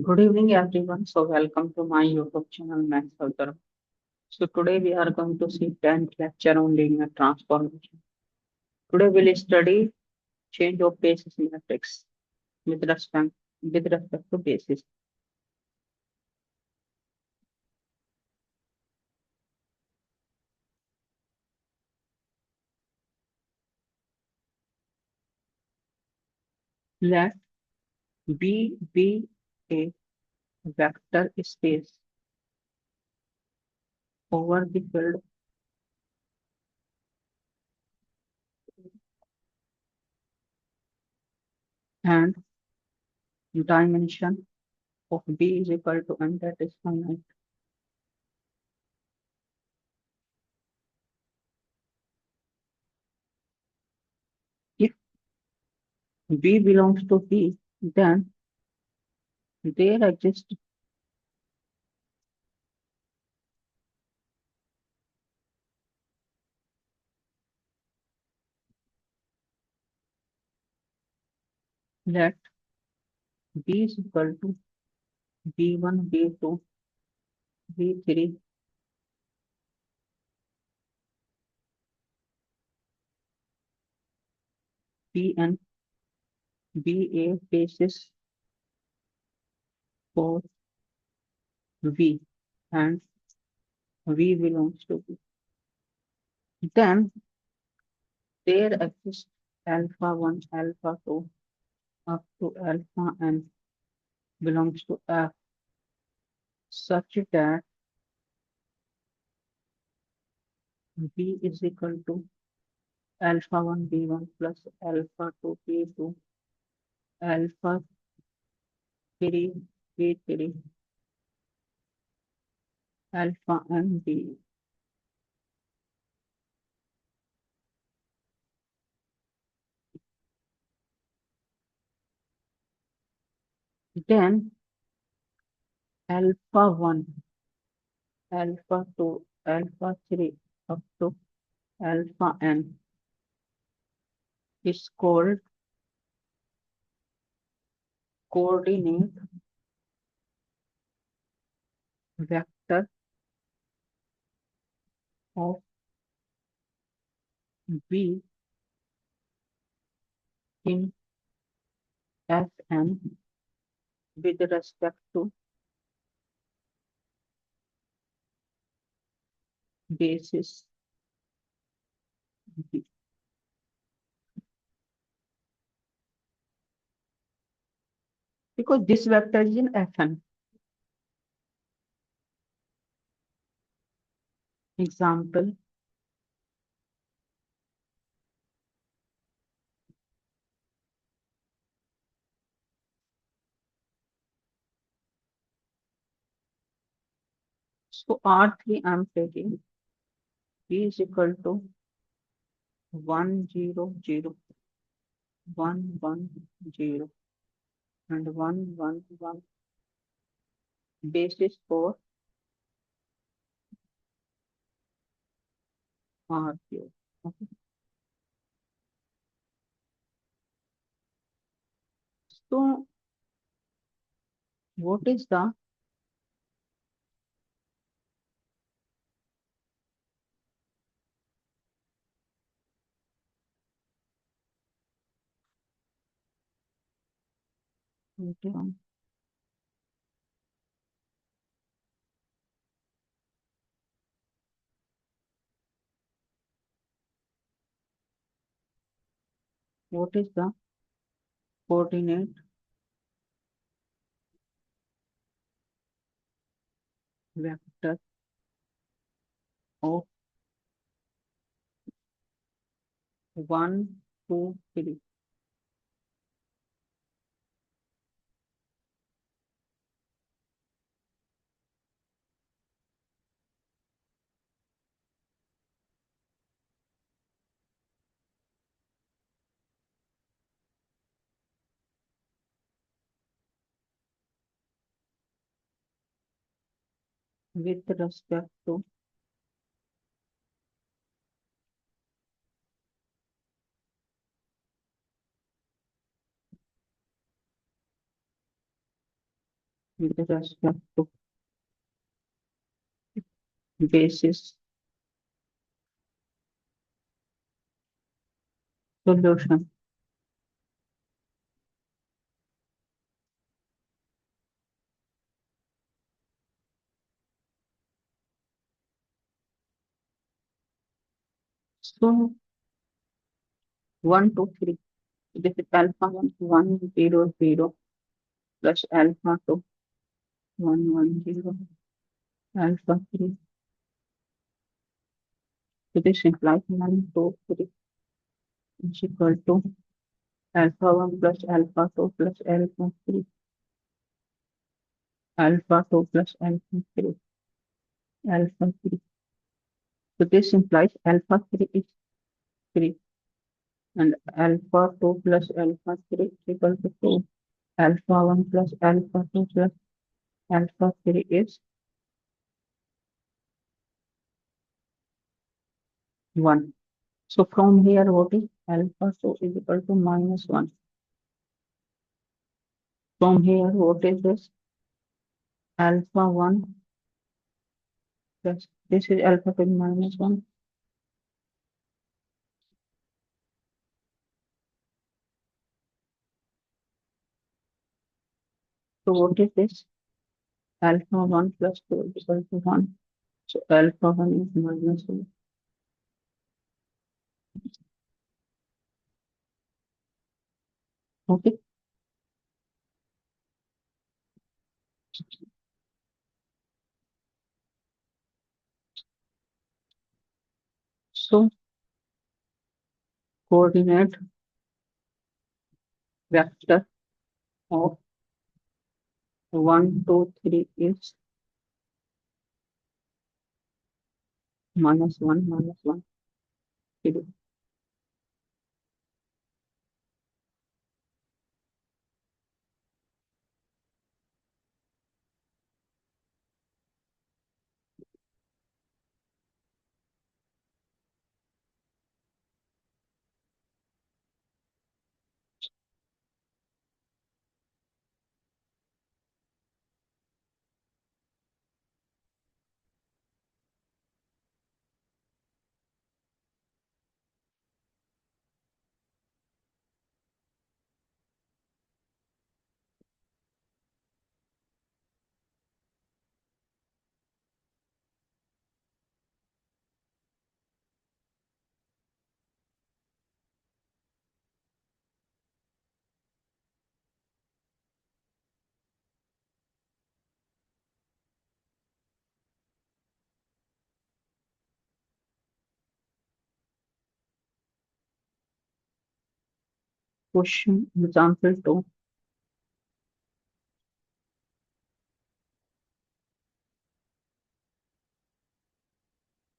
Good evening, everyone. So, welcome to my YouTube channel, Max Author. So, today we are going to see 10th lecture on linear transformation. Today, we'll study change of basis matrix with respect to basis. Let B be a vector space over the field and dimension of B is equal to n, that is finite. If B belongs to B, then there exists let B is equal to B1, B2, B3, Bn be a basis for V and V belongs to B. Then there exists alpha 1, alpha 2 up to alpha n belongs to F such that V is equal to alpha 1 B1 plus alpha 2 B2 alpha 3 B3 alpha n B. Then alpha 1, alpha 2, alpha 3 up to alpha n is called coordinate vector of V in Fn with respect to basis V. Because this vector is in Fn. Example, so R3 I'm taking V is equal to 1, 0, 0, 1, 1, 0 and 1, 1, 1 basis for R3. Okay. So what is the what is the coordinate vector of 1, 2, 3? With respect to with respect to basis solution. So 1, 2, 3. This is alpha 1, 1, 0, 0 plus alpha 2, 1, 1, 0, alpha 3. So this implies 1, 2, 3 is equal to alpha 1 plus alpha 2 plus alpha 3, alpha 2 plus alpha 3, alpha 3. So this implies alpha 3 is 3 and alpha 2 plus alpha 3 is equal to 2. Alpha 1 plus alpha 2 plus alpha 3 is 1. So from here, what is alpha 2 is equal to minus 1. From here, what is this? Alpha 1 plus this is alpha 2 minus 1. So what is this? Alpha 1 plus 2 is equal to 1. So alpha 1 is minus 1. Okay. So coordinate vector of 1, 2, 3 is minus 1, minus 1, 0. Question example 2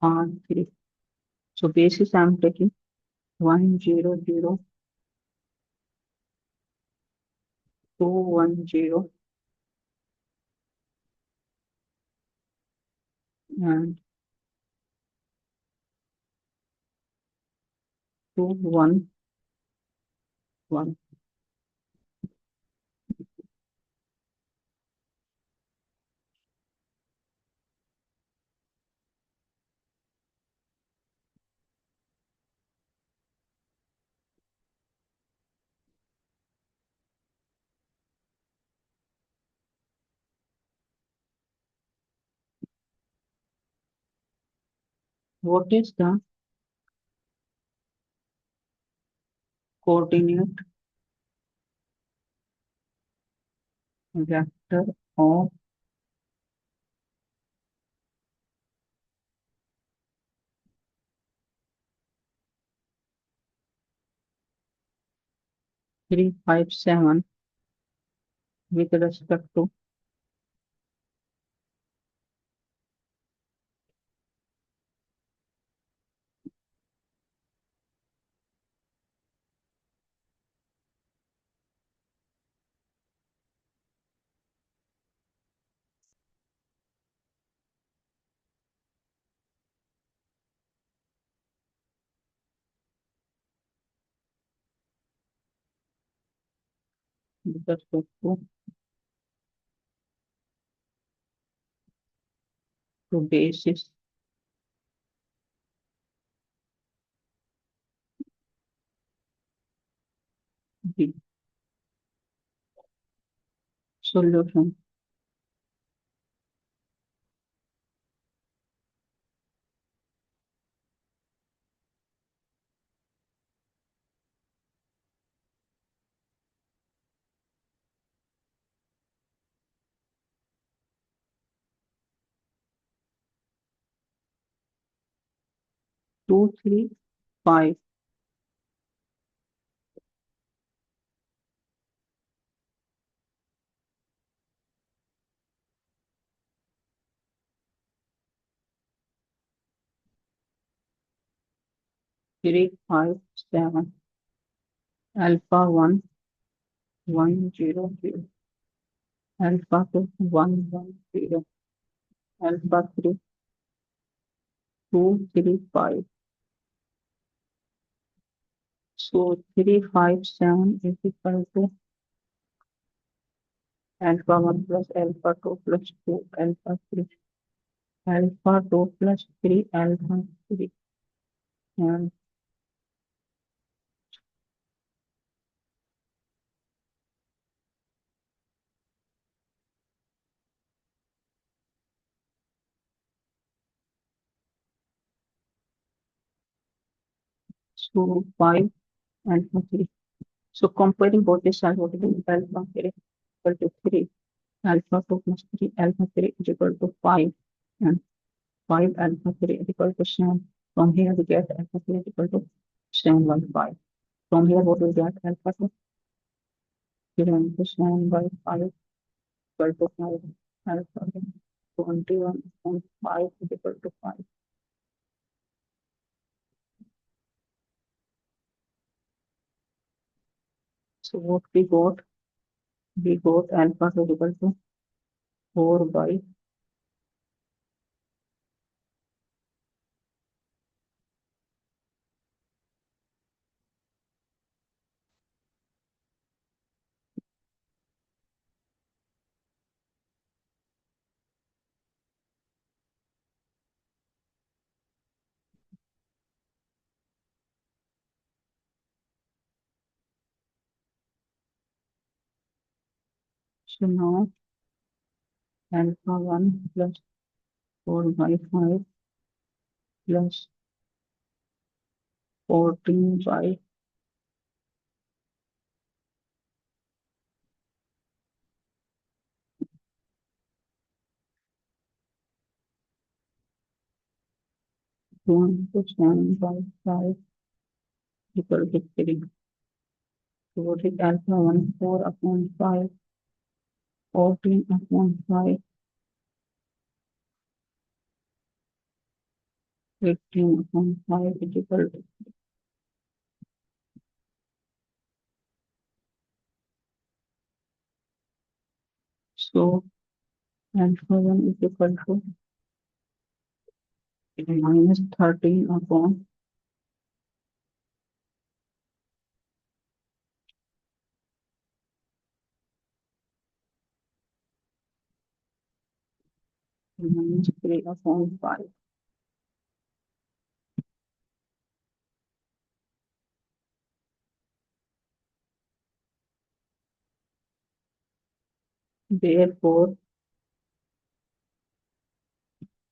on 3. So basis I am taking 1, 0, 0, 2, 1, 0 and 2, 1, 1. What is the coordinate vector of 3, 5, 7 with respect to with respect to So base is B. Solution. Two, three, five. 3, 5, 7. Alpha 1, 1, 0, 0. Alpha 2, 1, 1, 0. Alpha 3, 2, 3, 5. So 3, 5, 7 is equal to alpha 1 plus alpha 2 plus 2 alpha 3. Alpha 2 plus 3 alpha 3. And so 5 alpha 3. So comparing both the sides, what is alpha 3 equal to 3. Alpha 2 plus 3 alpha 3 is equal to 5. And 5 alpha 3 is equal to 7. From here we get alpha 3 is equal to 7 by 5. From here what we get alpha 2 given to 7 by 5 equal to 5. Alpha 21.5 is equal to 5. So what we got alpha is equal to 4 by so now alpha 1 plus 4 by 5 plus 14 by 1 to 7 by 5 equal to 3. So what is alpha 1? 4 upon 5, 14 upon 5, 18 upon 5 is equal to. So alpha 1 is equal to minus 13 upon minus 3 upon 5. Therefore,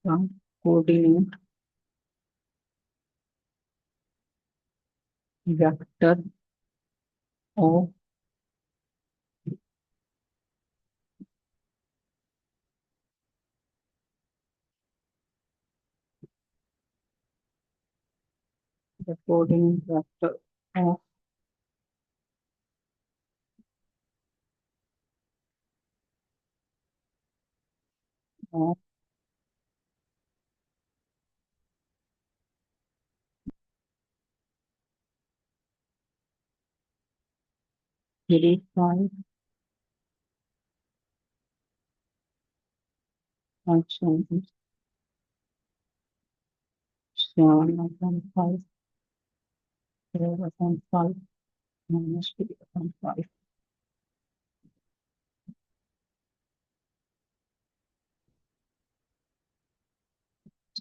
the coordinate vector of the coordinate vector of of 3, 5, and 7, 7 upon 5, 12 upon 5, minus 3 upon 5.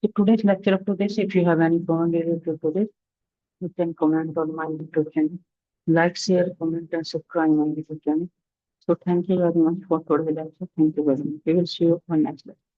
So today's lecture up to this, if you have any comment related to this, you can comment on my YouTube channel. Like, share, comment, and subscribe my YouTube channel. So thank you very much for today's lecture. Thank you very much. We will see you on next lecture.